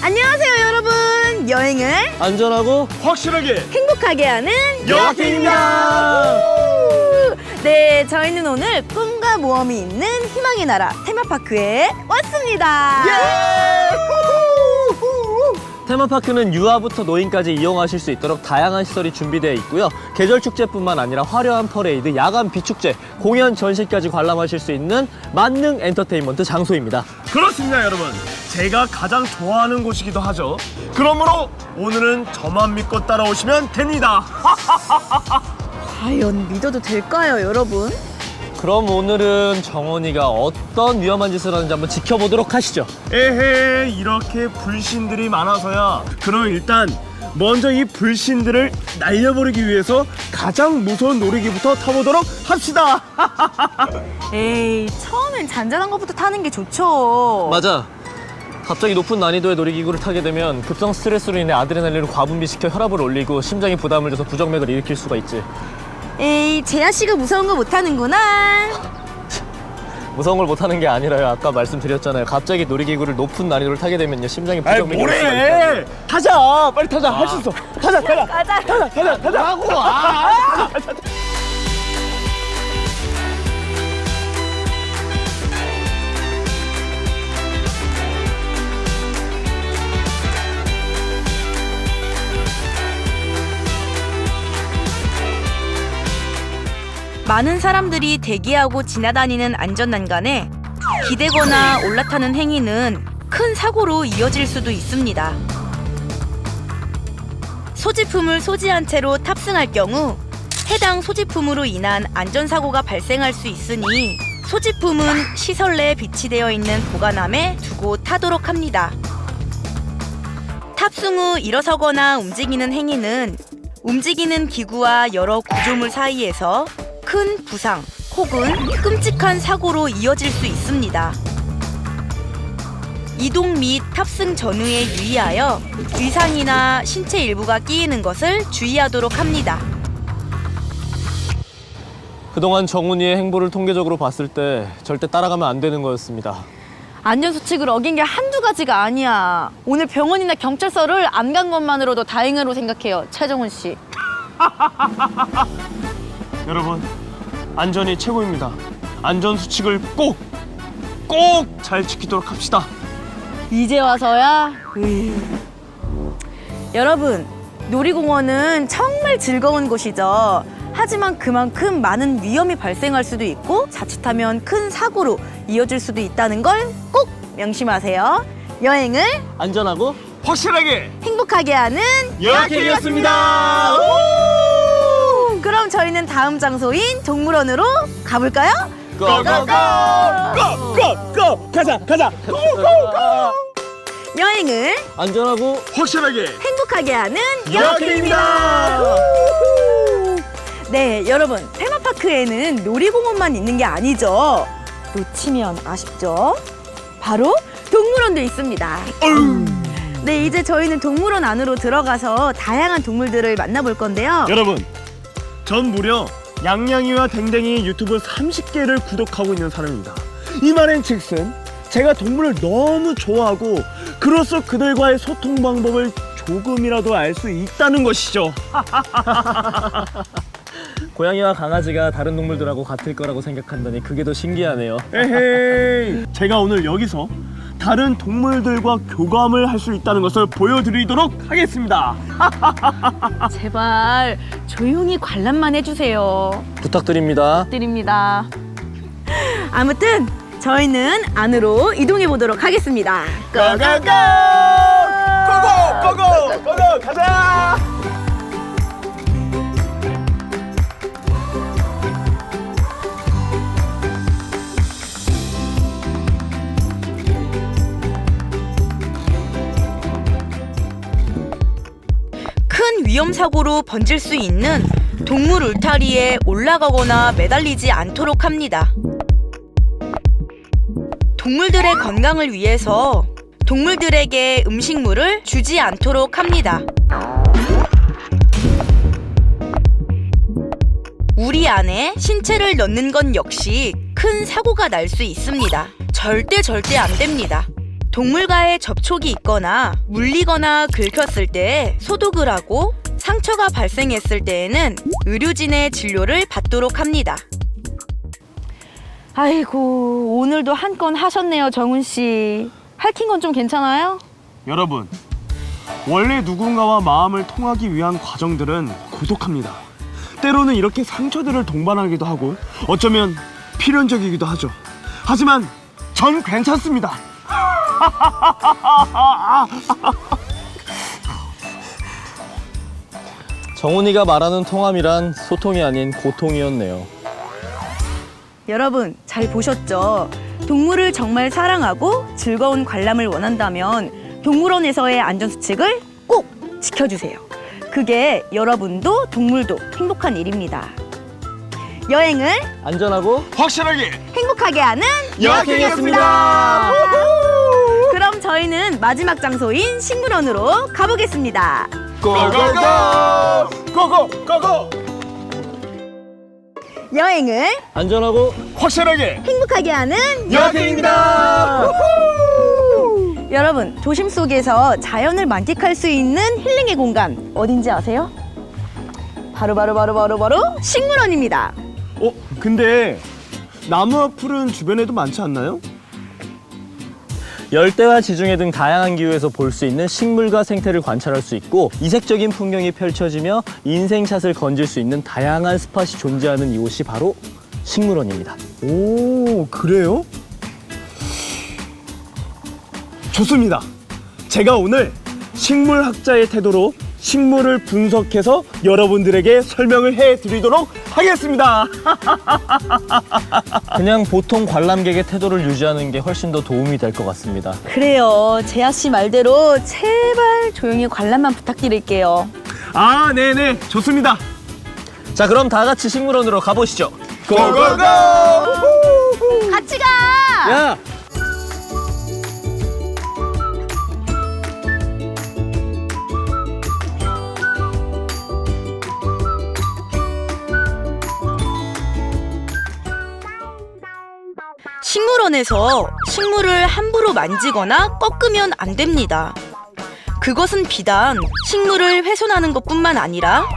안녕하세요 여러분. 여행을 안전하고 확실하게 행복하게 하는 여학생입니다. 네, 저희는 오늘 꿈과 모험이 있는 희망의 나라 테마파크에 왔습니다. 테마파크는 유아부터 노인까지 이용하실 수 있도록 다양한 시설이 준비되어 있고요. 계절 축제뿐만 아니라 화려한 퍼레이드, 야간 비축제, 공연 전시까지 관람하실 수 있는 만능 엔터테인먼트 장소입니다. 그렇습니다 여러분, 제가 가장 좋아하는 곳이기도 하죠. 그러므로 오늘은 저만 믿고 따라오시면 됩니다. 과연 믿어도 될까요 여러분? 그럼 오늘은 정원이가 어떤 위험한 짓을 하는지 한번 지켜보도록 하시죠. 에헤, 이렇게 불신들이 많아서야. 그럼 일단 먼저 이 불신들을 날려버리기 위해서 가장 무서운 놀이기부터 타보도록 합시다. 에이, 처음엔 잔잔한 것부터 타는 게 좋죠. 맞아. 갑자기 높은 난이도의 놀이기구를 타게 되면 급성 스트레스로 인해 아드레날린을 과분비시켜 혈압을 올리고 심장에 부담을 줘서 부정맥을 일으킬 수가 있지. 에이, 재하 씨가 무서운 거 못하는구나. 무서운 걸 못하는 게 아니라요. 아까 말씀드렸잖아요. 갑자기 놀이기구를 높은 난이도를 타게 되면요 심장이 아이 부정맥이 올 수가 있다고. 뭐래? 타자, 빨리 타자. 할 수 있어. 타자. 가자. 하고 많은 사람들이 대기하고 지나다니는 안전난간에 기대거나 올라타는 행위는 큰 사고로 이어질 수도 있습니다. 소지품을 소지한 채로 탑승할 경우 해당 소지품으로 인한 안전사고가 발생할 수 있으니 소지품은 시설 내에 비치되어 있는 보관함에 두고 타도록 합니다. 탑승 후 일어서거나 움직이는 행위는 움직이는 기구와 여러 구조물 사이에서 큰 부상 혹은 끔찍한 사고로 이어질 수 있습니다. 이동 및 탑승 전후에 유의하여 위상이나 신체 일부가 끼이는 것을 주의하도록 합니다. 그동안 정훈이의 행보를 통계적으로 봤을 때 절대 따라가면 안 되는 거였습니다. 안전수칙을 어긴 게 한두 가지가 아니야. 오늘 병원이나 경찰서를 안 간 것만으로도 다행으로 생각해요, 최정훈 씨. 여러분, 안전이 최고입니다. 안전수칙을 꼭 잘 지키도록 합시다. 이제 와서야? 여러분, 놀이공원은 정말 즐거운 곳이죠. 하지만 그만큼 많은 위험이 발생할 수도 있고 자칫하면 큰 사고로 이어질 수도 있다는 걸 꼭 명심하세요. 여행을 안전하고 확실하게 행복하게 하는 여학생이었습니다. 그럼 저희는 다음 장소인 동물원으로 가볼까요? 고고고! 가자! 여행을 안전하고 확실하게 행복하게 하는 여학생입니다. 네, 여러분, 테마파크에는 놀이공원만 있는 게 아니죠. 놓치면 아쉽죠? 바로 동물원도 있습니다. 네, 이제 저희는 동물원 안으로 들어가서 다양한 동물들을 만나볼 건데요. 여러분, 전 무려 양양이와 댕댕이 유튜브 30개를 구독하고 있는 사람입니다. 이 말인 즉슨 제가 동물을 너무 좋아하고 그로써 그들과의 소통 방법을 조금이라도 알 수 있다는 것이죠. 고양이와 강아지가 다른 동물들하고 같을 거라고 생각한다니 그게 더 신기하네요. 에헤이, 제가 오늘 여기서 다른 동물들과 교감을 할 수 있다는 것을 보여드리도록 하겠습니다. 제발 조용히 관람만 해주세요. 부탁드립니다. 드립니다. 아무튼 저희는 안으로 이동해 보도록 하겠습니다. 고고고! 고고! 가자! 큰 위험 사고로 번질 수 있는 동물 울타리에 올라가거나 매달리지 않도록 합니다. 동물들의 건강을 위해서 동물들에게 음식물을 주지 않도록 합니다. 우리 안에 신체를 넣는 건 역시 큰 사고가 날 수 있습니다. 절대 안 됩니다. 동물과의 접촉이 있거나 물리거나 긁혔을 때 소독을 하고 상처가 발생했을 때에는 의료진의 진료를 받도록 합니다. 아이고, 오늘도 한 건 하셨네요, 정훈 씨. 핥힌 건 좀 괜찮아요? 여러분, 원래 누군가와 마음을 통하기 위한 과정들은 고독합니다. 때로는 이렇게 상처들을 동반하기도 하고 어쩌면 필연적이기도 하죠. 하지만 전 괜찮습니다. 정훈이가 말하는 통함이란 소통이 아닌 고통이었네요. 여러분, 잘 보셨죠? 동물을 정말 사랑하고 즐거운 관람을 원한다면 동물원에서의 안전수칙을 꼭 지켜주세요. 그게 여러분도 동물도 행복한 일입니다. 여행을 안전하고 확실하게 행복하게 하는 여행이었습니다. 그럼 저희는 마지막 장소인 식물원으로 가보겠습니다. 고고고! 고고! 여행을 안전하고 확실하게 행복하게 하는 여행입니다. 여러분, 도심 속에서 자연을 만끽할 수 있는 힐링의 공간 어딘지 아세요? 바로 식물원입니다. 근데 나무와 풀은 주변에도 많지 않나요? 열대와 지중해 등 다양한 기후에서 볼 수 있는 식물과 생태를 관찰할 수 있고 이색적인 풍경이 펼쳐지며 인생샷을 건질 수 있는 다양한 스팟이 존재하는 이곳이 바로 식물원입니다. 오, 그래요? 좋습니다. 제가 오늘 식물학자의 태도로 식물을 분석해서 여러분들에게 설명을 해드리도록 하겠습니다. 그냥 보통 관람객의 태도를 유지하는 게 훨씬 더 도움이 될 것 같습니다. 그래요. 재하 씨 말대로 제발 조용히 관람만 부탁드릴게요. 아, 네네, 좋습니다. 자, 그럼 다 같이 식물원으로 가보시죠. 고고고! 같이 가! 야! 식물원에서 식물을 함부로 만지거나 꺾으면 안 됩니다. 그것은 비단 식물을 훼손하는 것뿐만 아니라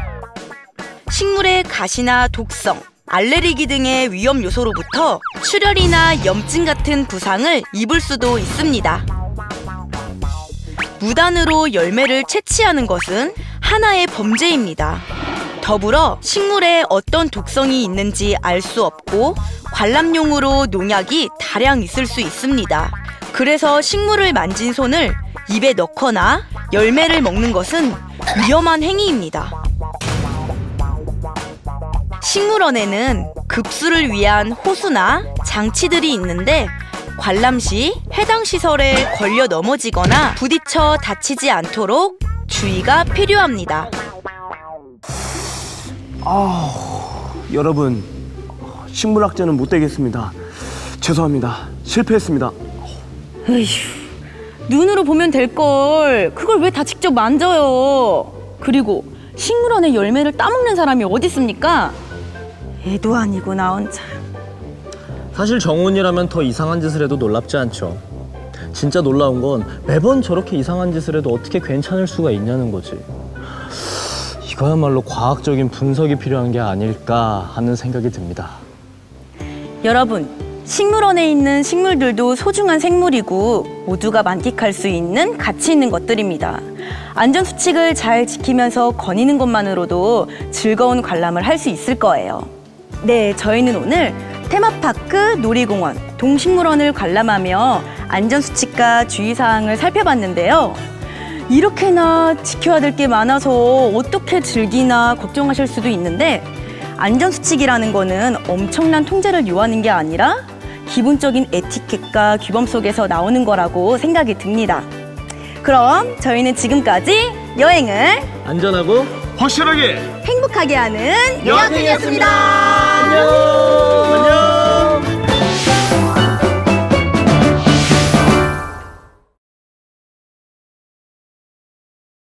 식물의 가시나 독성, 알레르기 등의 위험 요소로부터 출혈이나 염증 같은 부상을 입을 수도 있습니다. 무단으로 열매를 채취하는 것은 하나의 범죄입니다. 더불어 식물에 어떤 독성이 있는지 알 수 없고 관람용으로 농약이 다량 있을 수 있습니다. 그래서 식물을 만진 손을 입에 넣거나 열매를 먹는 것은 위험한 행위입니다. 식물원에는 급수를 위한 호수나 장치들이 있는데 관람 시 해당 시설에 걸려 넘어지거나 부딪혀 다치지 않도록 주의가 필요합니다. 여러분, 식물학자는 못 되겠습니다. 죄송합니다. 실패했습니다. 으휴, 눈으로 보면 될걸. 그걸 왜 다 직접 만져요? 그리고 식물원의 열매를 따먹는 사람이 어디 있습니까? 애도 아니고 나온 참. 사실 정훈이라면 더 이상한 짓을 해도 놀랍지 않죠. 진짜 놀라운 건 매번 저렇게 이상한 짓을 해도 어떻게 괜찮을 수가 있냐는 거지. 이거야말로 과학적인 분석이 필요한 게 아닐까 하는 생각이 듭니다. 여러분, 식물원에 있는 식물들도 소중한 생물이고 모두가 만끽할 수 있는 가치 있는 것들입니다. 안전수칙을 잘 지키면서 거니는 것만으로도 즐거운 관람을 할 수 있을 거예요. 네, 저희는 오늘 테마파크, 놀이공원, 동식물원을 관람하며 안전수칙과 주의사항을 살펴봤는데요. 이렇게나 지켜야 될 게 많아서 어떻게 즐기나 걱정하실 수도 있는데 안전수칙이라는 거는 엄청난 통제를 요하는 게 아니라 기본적인 에티켓과 규범 속에서 나오는 거라고 생각이 듭니다. 그럼 저희는 지금까지 여행을 안전하고 확실하게 행복하게 하는 여행이었습니다. 안녕!